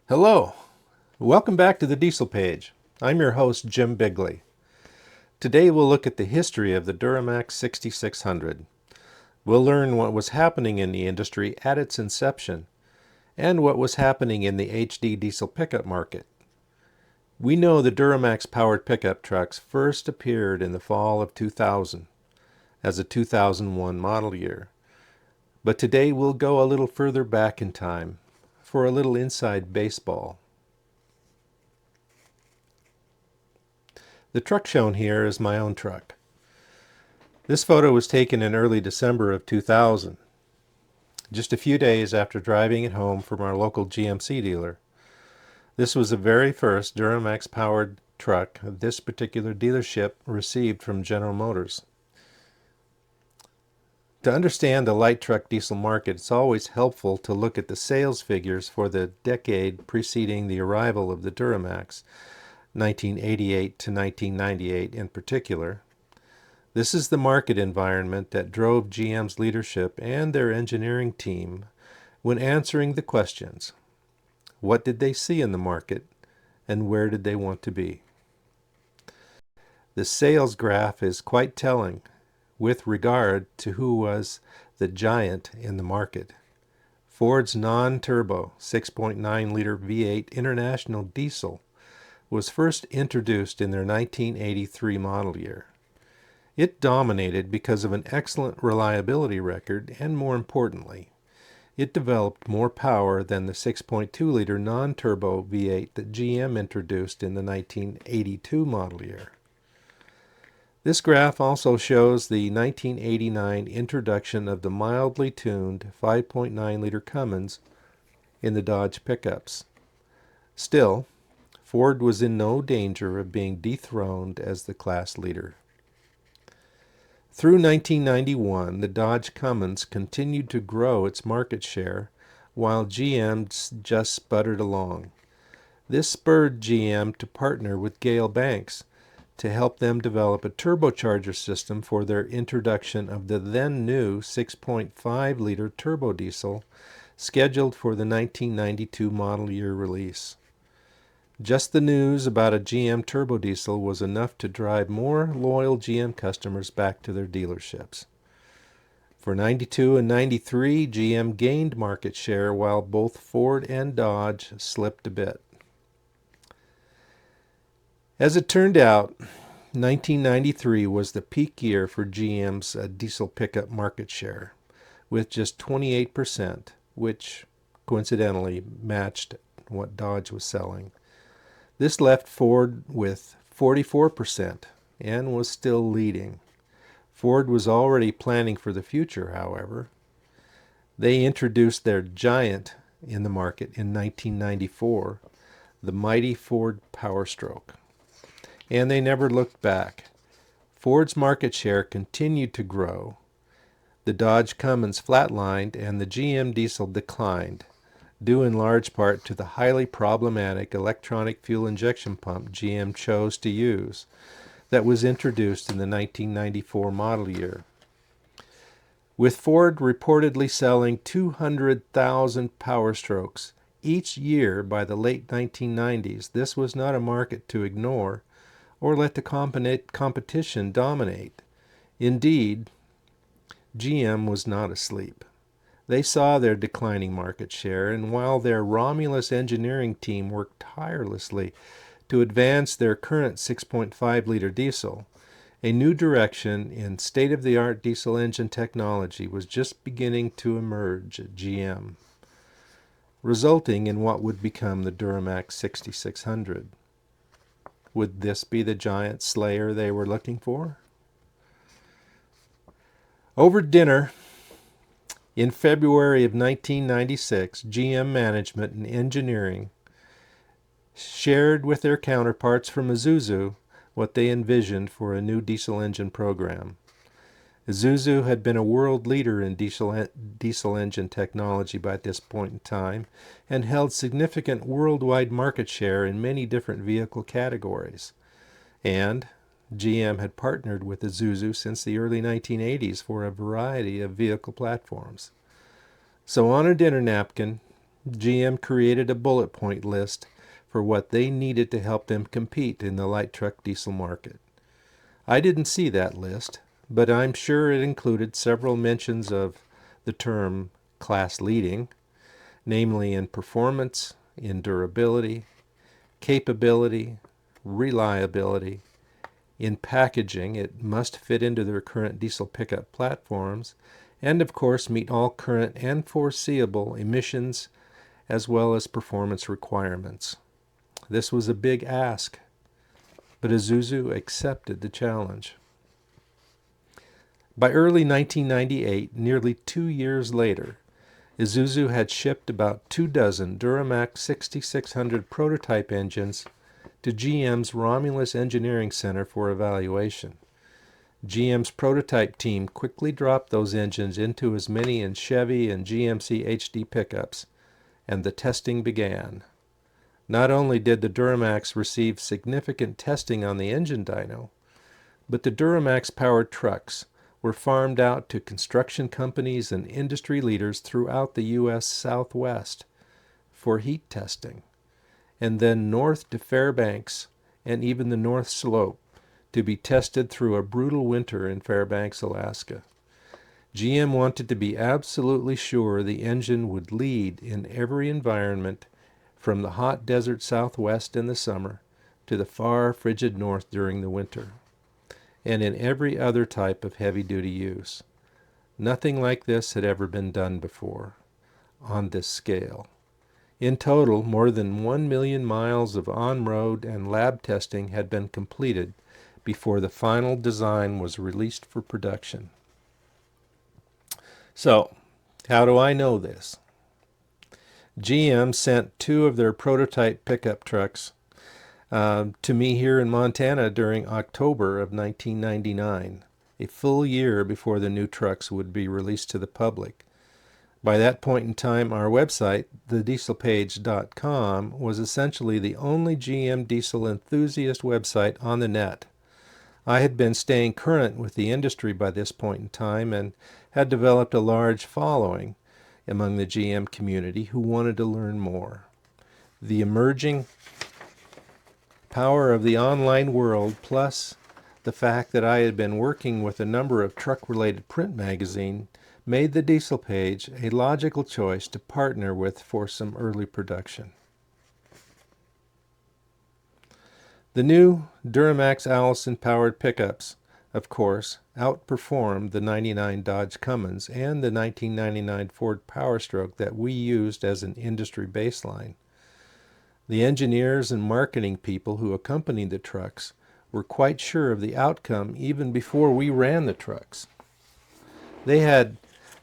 Hello, welcome back to the Diesel Page. I'm your host, Jim Bigley. Today we'll look at the history of the Duramax 6600. We'll learn what was happening in the industry at its inception and what was happening in the HD diesel pickup market. We know the Duramax powered pickup trucks first appeared in the fall of 2000 as a 2001 model year. But today we'll go a little further back in time for a little inside baseball. The truck shown here is my own truck. This photo was taken in early December of 2000, just a few days after driving it home from our local GMC dealer. This was the very first Duramax powered truck this particular dealership received from General Motors. To understand the light truck diesel market, it's always helpful to look at the sales figures for the decade preceding the arrival of the Duramax, 1988 to 1998 in particular. This is the market environment that drove GM's leadership and their engineering team when answering the questions: what did they see in the market and where did they want to be? The sales graph is quite telling with regard to who was the giant in the market. Ford's non-turbo 6.9-liter V8 International diesel was first introduced in their 1983 model year. It dominated because of an excellent reliability record, and more importantly, it developed more power than the 6.2-liter non-turbo V8 that GM introduced in the 1982 model year. This graph also shows the 1989 introduction of the mildly tuned 5.9-liter Cummins in the Dodge pickups. Still, Ford was in no danger of being dethroned as the class leader. Through 1991, the Dodge Cummins continued to grow its market share while GM just sputtered along. This spurred GM to partner with Gale Banks to help them develop a turbocharger system for their introduction of the then new 6.5-liter turbo diesel scheduled for the 1992 model year release. Just the news about a GM turbo diesel was enough to drive more loyal GM customers back to their dealerships. For 92 and 93, GM gained market share while both Ford and Dodge slipped a bit. As it turned out, 1993 was the peak year for GM's diesel pickup market share, with just 28%, which coincidentally matched what Dodge was selling. This left Ford with 44% and was still leading. Ford was already planning for the future, however. They introduced their giant in the market in 1994, the mighty Ford Powerstroke. And they never looked back. Ford's market share continued to grow. The Dodge Cummins flatlined and the GM diesel declined, due in large part to the highly problematic electronic fuel injection pump GM chose to use that was introduced in the 1994 model year. With Ford reportedly selling 200,000 Powerstrokes each year by the late 1990s, this was not a market to ignore or let the competition dominate. Indeed, GM was not asleep. They saw their declining market share, and while their Romulus engineering team worked tirelessly to advance their current 6.5-liter diesel, a new direction in state-of-the-art diesel engine technology was just beginning to emerge at GM, resulting in what would become the Duramax 6600. Would this be the giant slayer they were looking for? Over dinner in February of 1996, GM management and engineering shared with their counterparts from Isuzu what they envisioned for a new diesel engine program. Isuzu had been a world leader in diesel engine technology by this point in time and held significant worldwide market share in many different vehicle categories. And GM had partnered with Isuzu since the early 1980s for a variety of vehicle platforms. So on a dinner napkin, GM created a bullet point list for what they needed to help them compete in the light truck diesel market. I didn't see that list, but I'm sure it included several mentions of the term class leading, namely in performance, in durability, capability, reliability. In packaging, it must fit into their current diesel pickup platforms, and of course meet all current and foreseeable emissions as well as performance requirements. This was a big ask, but Isuzu accepted the challenge. By early 1998, nearly 2 years later, Isuzu had shipped about 24 Duramax 6600 prototype engines to GM's Romulus Engineering Center for evaluation. GM's prototype team quickly dropped those engines into as many in Chevy and GMC HD pickups, and the testing began. Not only did the Duramax receive significant testing on the engine dyno, but the Duramax-powered trucks were farmed out to construction companies and industry leaders throughout the U.S. Southwest for heat testing, and then north to Fairbanks and even the North Slope to be tested through a brutal winter in Fairbanks, Alaska. GM wanted to be absolutely sure the engine would lead in every environment, from the hot desert Southwest in the summer to the far frigid north during the winter, and in every other type of heavy-duty use. Nothing like this had ever been done before, on this scale. In total, more than 1 million miles of on-road and lab testing had been completed before the final design was released for production. So, how do I know this? GM sent 2 of their prototype pickup trucks to me here in Montana during October of 1999, a full year before the new trucks would be released to the public. By that point in time, our website, thedieselpage.com, was essentially the only GM diesel enthusiast website on the net. I had been staying current with the industry by this point in time and had developed a large following among the GM community who wanted to learn more. The emerging power of the online world, plus the fact that I had been working with a number of truck-related print magazines, made the Diesel Page a logical choice to partner with for some early production. The new Duramax Allison powered pickups, of course, outperformed the '99 Dodge Cummins and the 1999 Ford Powerstroke that we used as an industry baseline. The engineers and marketing people who accompanied the trucks were quite sure of the outcome even before we ran the trucks. They had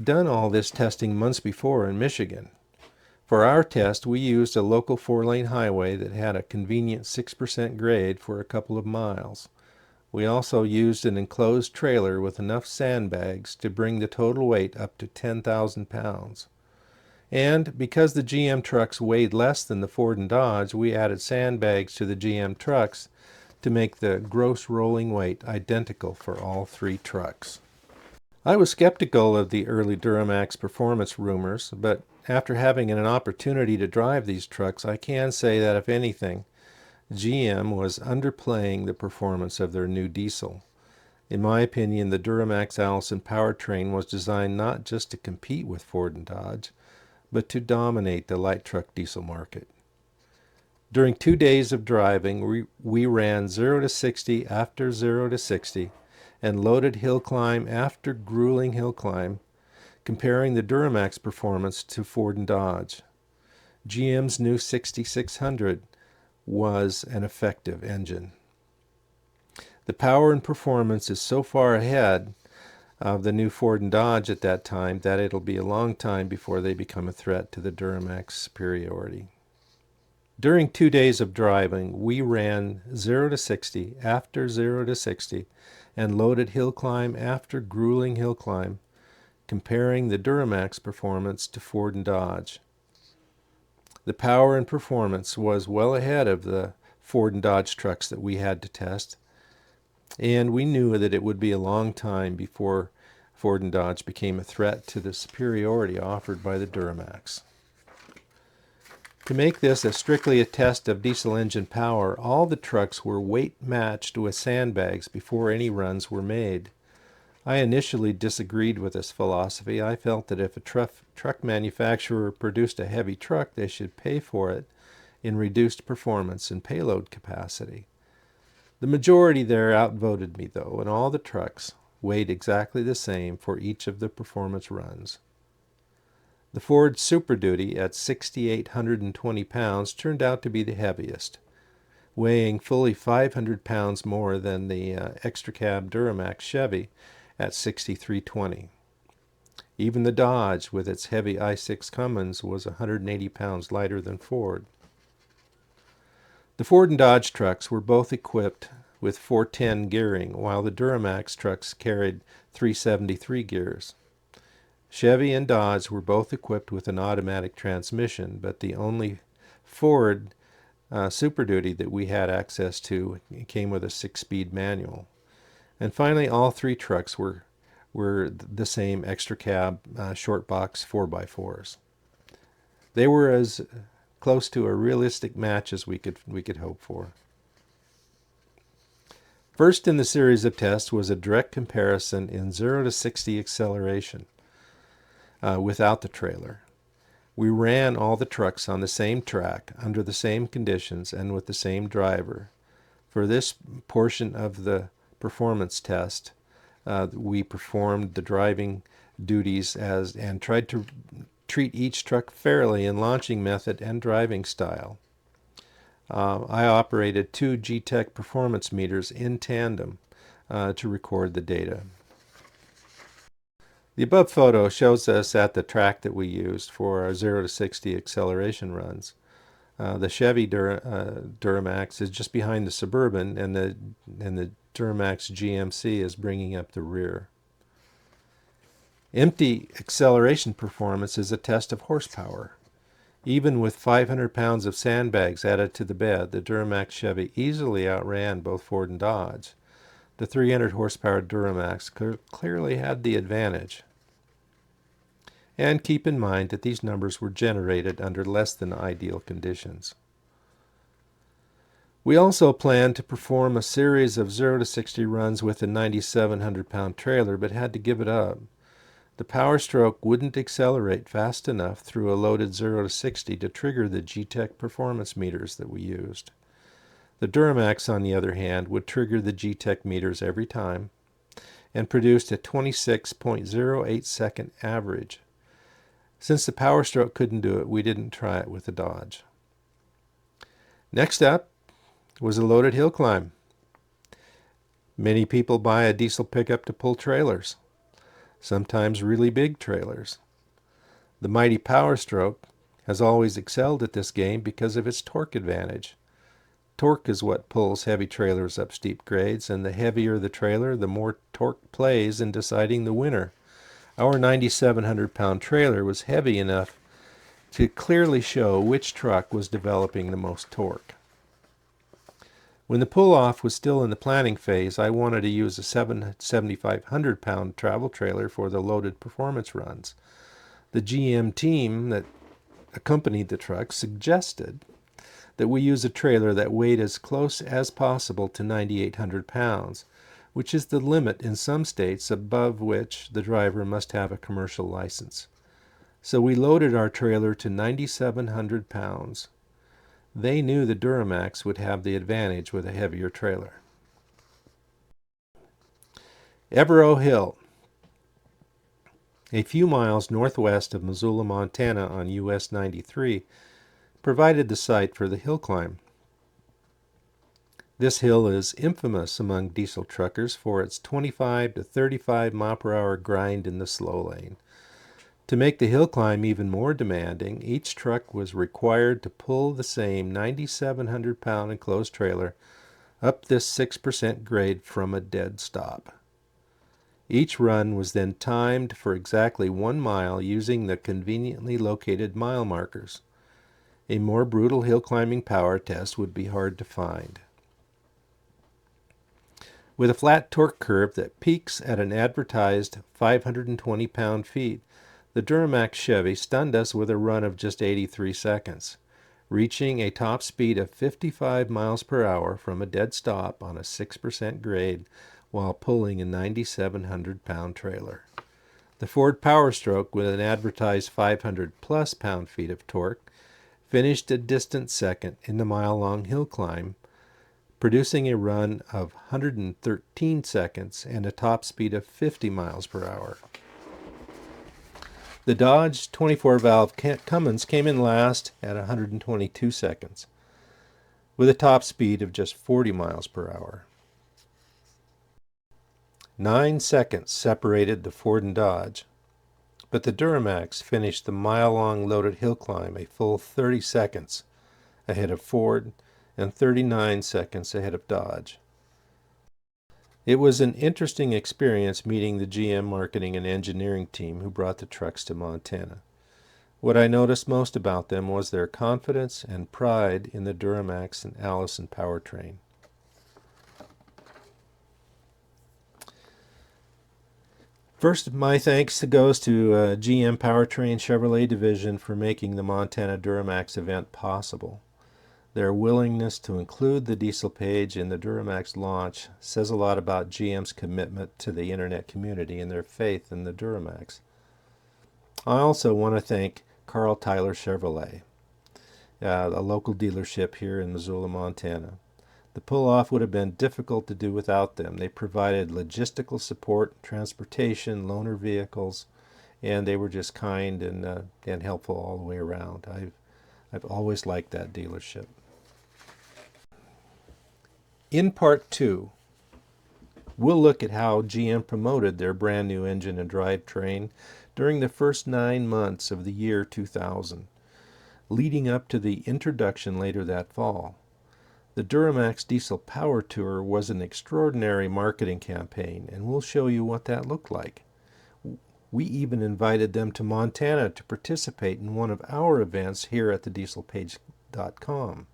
done all this testing months before in Michigan. For our test, we used a local 4-lane highway that had a convenient 6% grade for a couple of miles. We also used an enclosed trailer with enough sandbags to bring the total weight up to 10,000 pounds. And because the GM trucks weighed less than the Ford and Dodge, we added sandbags to the GM trucks to make the gross rolling weight identical for all 3 trucks. I was skeptical of the early Duramax performance rumors, but after having an opportunity to drive these trucks, I can say that if anything, GM was underplaying the performance of their new diesel. In my opinion, the Duramax Allison powertrain was designed not just to compete with Ford and Dodge, but to dominate the light truck diesel market. During 2 days of driving, we ran 0 to 60 after 0 to 60, and loaded hill climb after grueling hill climb, comparing the Duramax performance to Ford and Dodge. GM's new 6600 was an effective engine. The power and performance is so far ahead of the new Ford and Dodge at that time that it'll be a long time before they become a threat to the Duramax superiority. During 2 days of driving, we ran 0 to 60 after 0 to 60 and loaded hill climb after grueling hill climb, comparing the Duramax performance to Ford and Dodge. The power and performance was well ahead of the Ford and Dodge trucks that we had to test, and we knew that it would be a long time before Ford and Dodge became a threat to the superiority offered by the Duramax. To make this strictly a test of diesel engine power, all the trucks were weight matched with sandbags before any runs were made. I initially disagreed with this philosophy. I felt that if a truck manufacturer produced a heavy truck, they should pay for it in reduced performance and payload capacity. The majority there outvoted me, though, and all the trucks weighed exactly the same for each of the performance runs. The Ford Super Duty at 6,820 pounds turned out to be the heaviest, weighing fully 500 pounds more than the extra cab Duramax Chevy at 6,320. Even the Dodge, with its heavy i6 Cummins, was 180 pounds lighter than Ford. The Ford and Dodge trucks were both equipped with 410 gearing, while the Duramax trucks carried 373 gears. Chevy and Dodge were both equipped with an automatic transmission, but the only Ford Super Duty that we had access to came with a 6-speed manual. And finally, all three trucks were the same extra cab short box 4x4s. They were as close to a realistic match as we could hope for. First in the series of tests was a direct comparison in 0 to 60 acceleration without the trailer. We ran all the trucks on the same track, under the same conditions, and with the same driver. For this portion of the performance test, we performed the driving duties and tried to treat each truck fairly in launching method and driving style. I operated 2 G-Tech performance meters in tandem to record the data. The above photo shows us at the track that we used for our 0 to 60 acceleration runs. The Chevy Duramax is just behind the Suburban, and the Duramax GMC is bringing up the rear. Empty acceleration performance is a test of horsepower. Even with 500 pounds of sandbags added to the bed, the Duramax Chevy easily outran both Ford and Dodge. The 300 horsepower Duramax clearly had the advantage. And keep in mind that these numbers were generated under less than ideal conditions. We also planned to perform a series of 0 to 60 runs with a 9,700 pound trailer, but had to give it up. The Power Stroke wouldn't accelerate fast enough through a loaded 0 to 60 to trigger the G-Tech performance meters that we used. The Duramax, on the other hand, would trigger the G-Tech meters every time and produced a 26.08 second average. Since the Power Stroke couldn't do it, we didn't try it with the Dodge. Next up was a loaded hill climb. Many people buy a diesel pickup to pull trailers, sometimes really big trailers. The mighty Power Stroke has always excelled at this game because of its torque advantage. Torque is what pulls heavy trailers up steep grades, and the heavier the trailer, the more torque plays in deciding the winner. Our 9,700 pound trailer was heavy enough to clearly show which truck was developing the most torque. When the pull-off was still in the planning phase, I wanted to use a 7,500 pound travel trailer for the loaded performance runs. The GM team that accompanied the truck suggested that we use a trailer that weighed as close as possible to 9,800 pounds, which is the limit in some states above which the driver must have a commercial license. So we loaded our trailer to 9,700 pounds. They knew the Duramax would have the advantage with a heavier trailer. Evero Hill, a few miles northwest of Missoula, Montana on US 93, provided the site for the hill climb. This hill is infamous among diesel truckers for its 25 to 35 mile per hour grind in the slow lane. To make the hill climb even more demanding, each truck was required to pull the same 9,700 pound enclosed trailer up this 6% grade from a dead stop. Each run was then timed for exactly 1 mile using the conveniently located mile markers. A more brutal hill climbing power test would be hard to find. With a flat torque curve that peaks at an advertised 520 pound-feet, the Duramax Chevy stunned us with a run of just 83 seconds. reaching a top speed of 55 miles per hour from a dead stop on a 6% grade while pulling a 9,700-pound trailer. The Ford Power Stroke, with an advertised 500-plus pound-feet of torque, finished a distant second in the mile-long hill climb, producing a run of 113 seconds and a top speed of 50 miles per hour. The Dodge 24-valve Cummins came in last at 122 seconds, with a top speed of just 40 miles per hour. 9 seconds separated the Ford and Dodge, but the Duramax finished the mile-long loaded hill climb a full 30 seconds ahead of Ford and 39 seconds ahead of Dodge. It was an interesting experience meeting the GM marketing and engineering team who brought the trucks to Montana. What I noticed most about them was their confidence and pride in the Duramax and Allison powertrain. First, my thanks goes to GM Powertrain Chevrolet Division for making the Montana Duramax event possible. Their willingness to include the diesel page in the Duramax launch says a lot about GM's commitment to the internet community and their faith in the Duramax. I also want to thank Carl Tyler Chevrolet, a local dealership here in Missoula, Montana. The pull-off would have been difficult to do without them. They provided logistical support, transportation, loaner vehicles, and they were just kind and helpful all the way around. I've always liked that dealership. In part 2, we'll look at how GM promoted their brand new engine and drivetrain during the first 9 months of the year 2000, leading up to the introduction later that fall. The Duramax Diesel Power Tour was an extraordinary marketing campaign, and we'll show you what that looked like. We even invited them to Montana to participate in one of our events here at thedieselpage.com.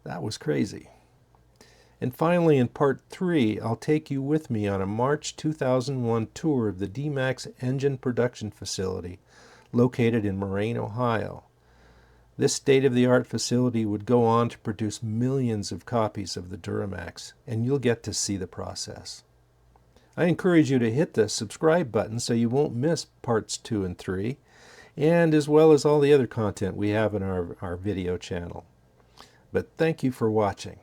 That was crazy. And finally, in part 3, I'll take you with me on a March 2001 tour of the DMAX engine production facility located in Moraine, Ohio. This state-of-the-art facility would go on to produce millions of copies of the Duramax, and you'll get to see the process. I encourage you to hit the subscribe button so you won't miss parts 2 and 3, and as well as all the other content we have in our video channel. But thank you for watching.